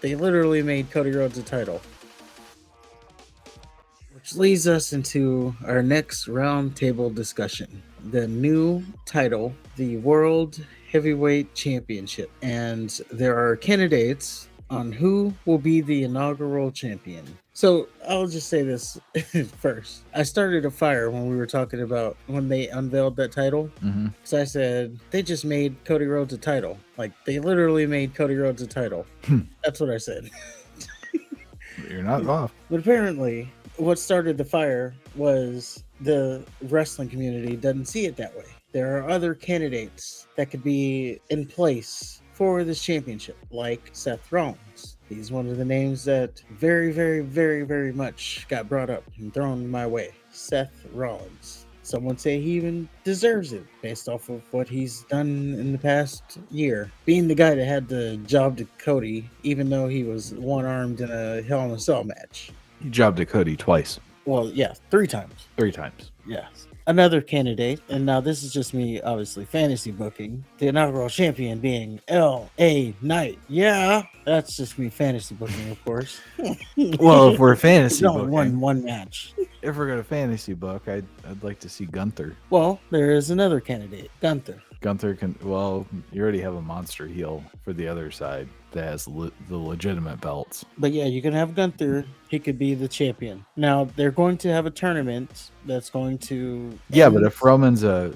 They literally made Cody Rhodes a title. Which leads us into our next roundtable discussion. The new title, the World Heavyweight Championship. And there are candidates on who will be the inaugural champion. So I'll just say this first. I started a fire when we were talking about when they unveiled that title. Because I said, they just made Cody Rhodes a title. Like, they literally made Cody Rhodes a title. That's what I said. You're not off. But apparently, what started the fire was the wrestling community doesn't see it that way. There are other candidates that could be in place for this championship, like Seth Rollins. He's one of the names that very, very, very, very much got brought up and thrown my way. Seth Rollins. Some would say he even deserves it based off of what he's done in the past year. Being the guy that had the job to Cody, even though he was one-armed in a Hell in a Cell match. He jobbed to Cody twice. Well, yeah, 3 times. 3 times. Yes. Another candidate, and now this is just me obviously fantasy booking, the inaugural champion being L.A. Knight. Yeah, that's just me fantasy booking, of course. Well, if we're fantasy no, booking, one match. If we're going to fantasy book, I'd like to see Gunther. Well, there is another candidate, Gunther. Gunther can, well, you already have a monster heel for the other side that has the legitimate belts. But yeah, you can have Gunther. He could be the champion. Now, they're going to have a tournament that's going to... Yeah, but if Roman's a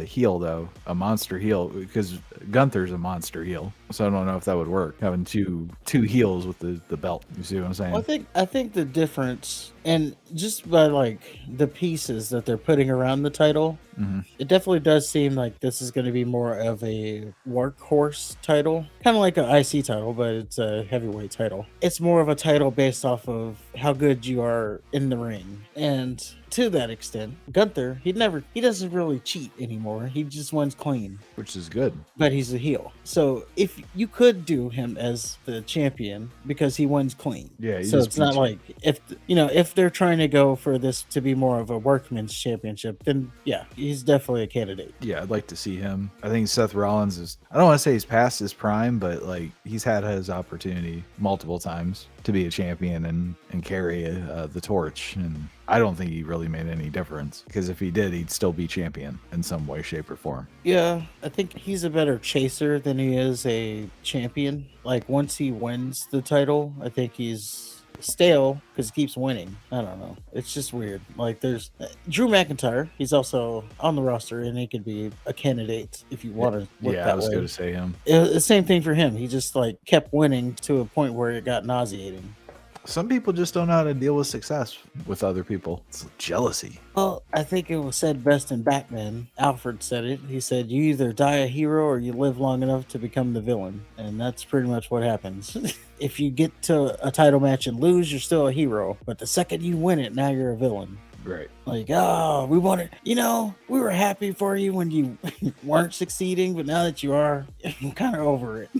heel, though, a monster heel, because Gunther's a monster heel, so I don't know if that would work, having two heels with the belt. You see what I'm saying? Well, I think the difference, and just by like the pieces that they're putting around the title, it definitely does seem like this is going to be more of a workhorse title, kind of like an IC title, but it's a heavyweight title. It's more of a title based off of how good you are in the ring. And to that extent, Gunther, he doesn't really cheat anymore. He just wins clean. Which is good. But he's a heel. So if you could do him as the champion because he wins clean. Yeah. So it's not like if they're trying to go for this to be more of a workman's championship, then yeah, he's definitely a candidate. Yeah, I'd like to see him. I think Seth Rollins is, I don't want to say he's past his prime, but like he's had his opportunity multiple times to be a champion and carry the torch. And I don't think he really made any difference, because if he did, he'd still be champion in some way, shape, or form. Yeah, I think he's a better chaser than he is a champion. Like once he wins the title, I think he's stale because he keeps winning. I don't know. It's just weird. Like there's Drew McIntyre. He's also on the roster and he could be a candidate if you want to look that way. Yeah, I was going to say him. The same thing for him. He just like kept winning to a point where it got nauseating. Some people just don't know how to deal with success with other people. It's jealousy. Well, I think it was said best in Batman. Alfred said it. He said, you either die a hero or you live long enough to become the villain. And that's pretty much what happens. If you get to a title match and lose, you're still a hero. But the second you win it, now you're a villain. Right. Like, oh, we wanted, we were happy for you when you weren't succeeding, but now that you are, I'm kind of over it.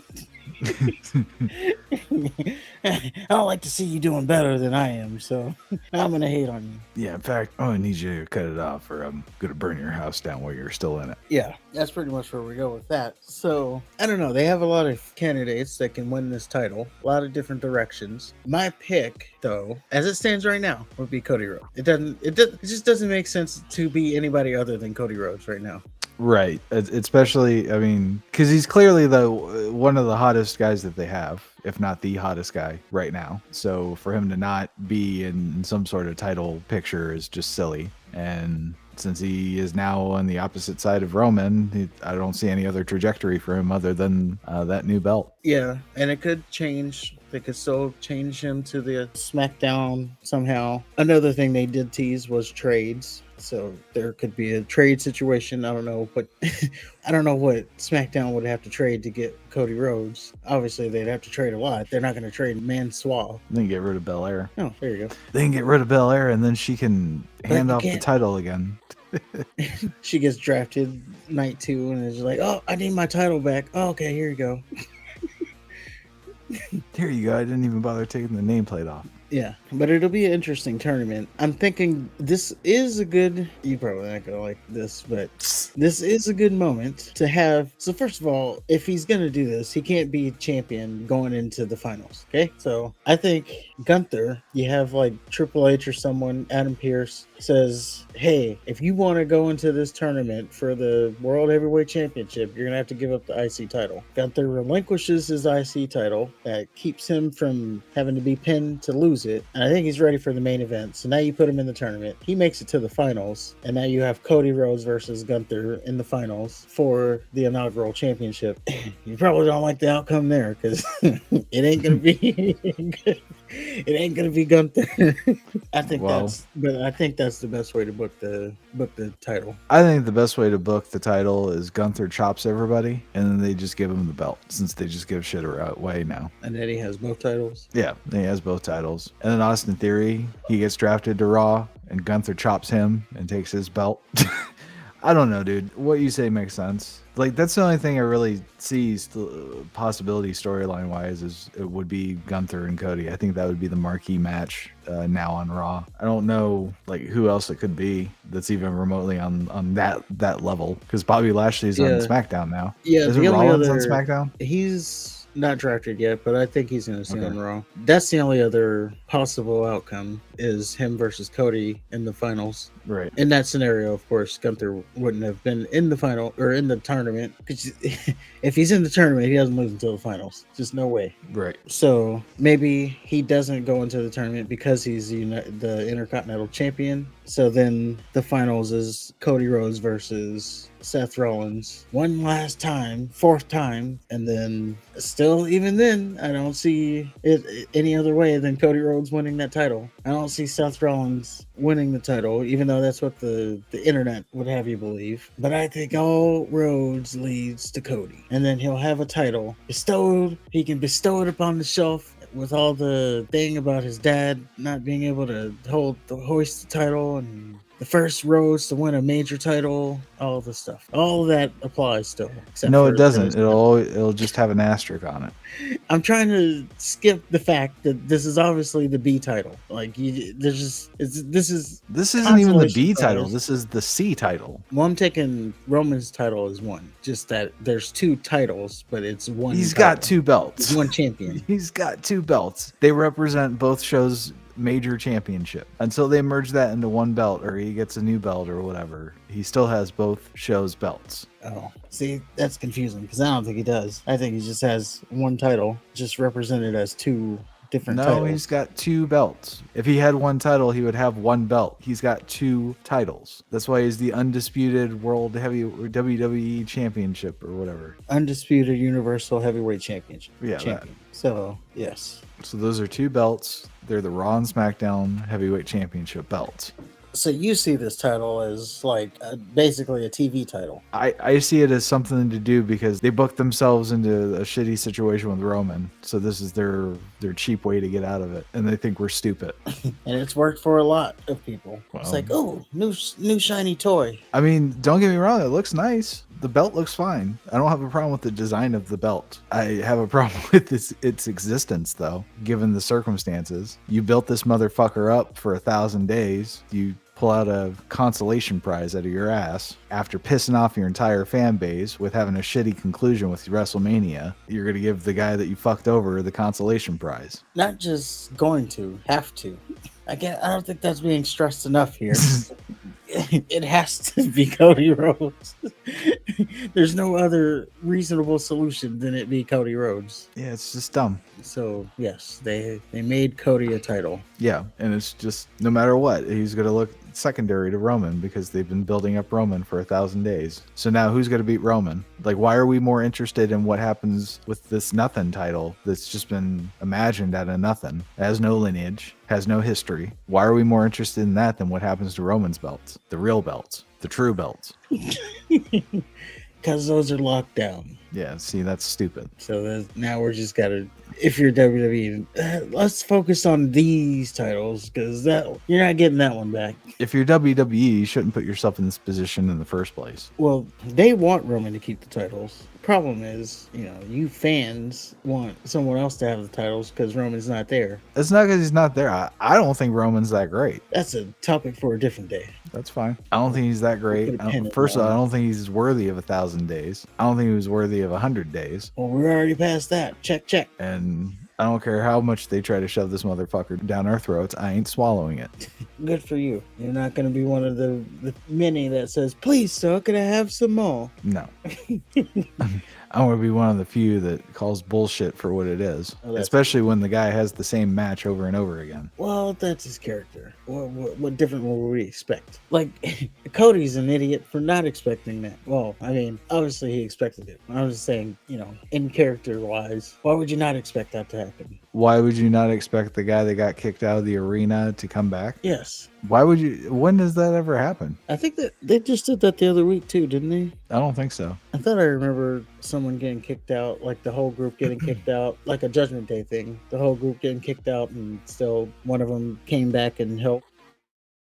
I don't like to see you doing better than I am, so I'm gonna hate on you. Yeah, in fact, I need you to cut it off, or I'm gonna burn your house down while you're still in it. Yeah, that's pretty much where we go with that. So I don't know. They have a lot of candidates that can win this title, a lot of different directions. My pick, though, as it stands right now, would be Cody Rhodes. It just doesn't make sense to be anybody other than Cody Rhodes right now. Right, especially, I mean, because he's clearly one of the hottest guys that they have, if not the hottest guy right now. So for him to not be in some sort of title picture is just silly. And since he is now on the opposite side of Roman, I don't see any other trajectory for him other than that new belt. Yeah, and it could change. They could still change him to the SmackDown somehow. Another thing they did tease was trades. So there could be a trade situation. I don't know what SmackDown would have to trade to get Cody Rhodes. Obviously, they'd have to trade a lot. They're not going to trade Mansoor. Then get rid of Belair. Oh, there you go. They can get rid of Belair, and then she can hand off the title again. She gets drafted night 2 and is like, oh, I need my title back. Oh, okay, here you go. Here you go. I didn't even bother taking the nameplate off. Yeah, but it'll be an interesting tournament. I'm thinking this is a good. You probably not gonna like this, but this is a good moment to have. So first of all, if he's gonna do this, he can't be champion going into the finals. Okay, so I think Gunther, you have like Triple H or someone, Adam Pearce says, "Hey, if you want to go into this tournament for the World Heavyweight Championship, you're gonna have to give up the IC title." Gunther relinquishes his IC title. That keeps him from having to be pinned to lose it. And I think he's ready for the main event. So now you put him in the tournament. He makes it to the finals. And now you have Cody Rhodes versus Gunther in the finals for the inaugural championship. You probably don't like the outcome there because it ain't gonna be it ain't gonna be Gunther. I think that's the best way to book the title. I think the best way to book the title is Gunther chops everybody, and then they just give him the belt, since they just give shit away now. And then he has both titles. Yeah, he has both titles. And then Austin Theory, he gets drafted to Raw, and Gunther chops him and takes his belt. I don't know, dude. What you say makes sense. Like, that's the only thing I really see possibility storyline wise is it would be Gunther and Cody. I think that would be the marquee match now on Raw. I don't know like who else it could be that's even remotely on that level, because Bobby Lashley's on SmackDown now. Yeah, isn't Rollins on SmackDown? He's not drafted yet, but I think he's going to stay on Raw. That's the only other possible outcome is him versus Cody in the finals. Right. In that scenario, of course, Gunther wouldn't have been in the final or in the tournament. Because if he's in the tournament, he doesn't lose until the finals. Just no way. Right. So maybe he doesn't go into the tournament because he's the Intercontinental Champion. So then the finals is Cody Rhodes versus Seth Rollins one last time, fourth time, and then still, even then, I don't see it any other way than Cody Rhodes winning that title. I don't see Seth Rollins winning the title, even though that's what the internet would have you believe. But I think all roads leads to Cody, and then he'll have a title bestowed. He can bestow it upon the shelf. With all the thing about his dad not being able to hoist the title, and the first Rhodes to win a major title, all the stuff, all of that applies still. No, it doesn't. It'll just have an asterisk on it. I'm trying to skip the fact that this is obviously the B title. Like, this isn't even the B title. This is the C title. Well, I'm taking Roman's title as one. Just that there's two titles, but it's one. He's got two belts. He's one champion. He's got two belts. They represent both shows' major championship. Until they merge that into one belt, or he gets a new belt or whatever, he still has both shows' belts. Oh, see, that's confusing because I don't think he does. I think he just has one title, just represented as two different titles. No, he's got two belts. If he had one title, he would have one belt. He's got two titles. That's why he's the undisputed World WWE Championship or whatever. Undisputed Universal Heavyweight Championship. Yeah, champion. So, yes. So those are two belts. They're the Raw and SmackDown Heavyweight Championship belts. So you see this title as like basically a TV title. I see it as something to do because they booked themselves into a shitty situation with Roman. So this is their cheap way to get out of it. And they think we're stupid. And it's worked for a lot of people. Well, it's like, oh, new shiny toy. I mean, don't get me wrong. It looks nice. The belt looks fine. I don't have a problem with the design of the belt. I have a problem with its existence, though, given the circumstances. You built this motherfucker up for 1,000 days. You pull out a consolation prize out of your ass after pissing off your entire fan base with having a shitty conclusion with WrestleMania. You're going to give the guy that you fucked over the consolation prize. Not just going to, have to. I don't think that's being stressed enough here. It has to be Cody Rhodes. There's no other reasonable solution than it be Cody Rhodes. Yeah, it's just dumb. So, yes, they made Cody a title. Yeah, and it's just, no matter what, he's going to look secondary to Roman because they've been building up Roman for 1,000 days. So now who's going to beat Roman? Like, why are we more interested in what happens with this nothing title that's just been imagined out of nothing? It has no lineage, has no history. Why are we more interested in that than what happens to Roman's belts? The real belts, the true belts. Because those are locked down. Yeah, see, that's stupid. So now we're just got to if you're WWE, let's focus on these titles because that you're not getting that one back. If you're WWE, you shouldn't put yourself in this position in the first place. Well, they want Roman to keep the titles. Problem is, you fans want someone else to have the titles because Roman's not there. It's not because he's not there. I don't think Roman's that great. That's a topic for a different day. That's fine. I don't think he's that great. First of all, I don't think he's worthy of 1,000 days. I don't think he was worthy of 100 days. Well, we're already past that. Check. And I don't care how much they try to shove this motherfucker down our throats. I ain't swallowing it. Good for you. You're not going to be one of the many that says, please, sir, can I have some more? No. I want to be one of the few that calls bullshit for what it is, especially when the guy has the same match over and over again. Well, that's his character. What different would we expect? Like, Cody's an idiot for not expecting that. Well, I mean, obviously he expected it. I was just saying, in character-wise, why would you not expect that to happen? Why would you not expect the guy that got kicked out of the arena to come back? Yes. Why would you? When does that ever happen? I think that they just did that the other week too, didn't they? I don't think so. I thought I remember someone getting kicked out, like the whole group getting kicked out, like a Judgment Day thing. The whole group getting kicked out, and still one of them came back and helped.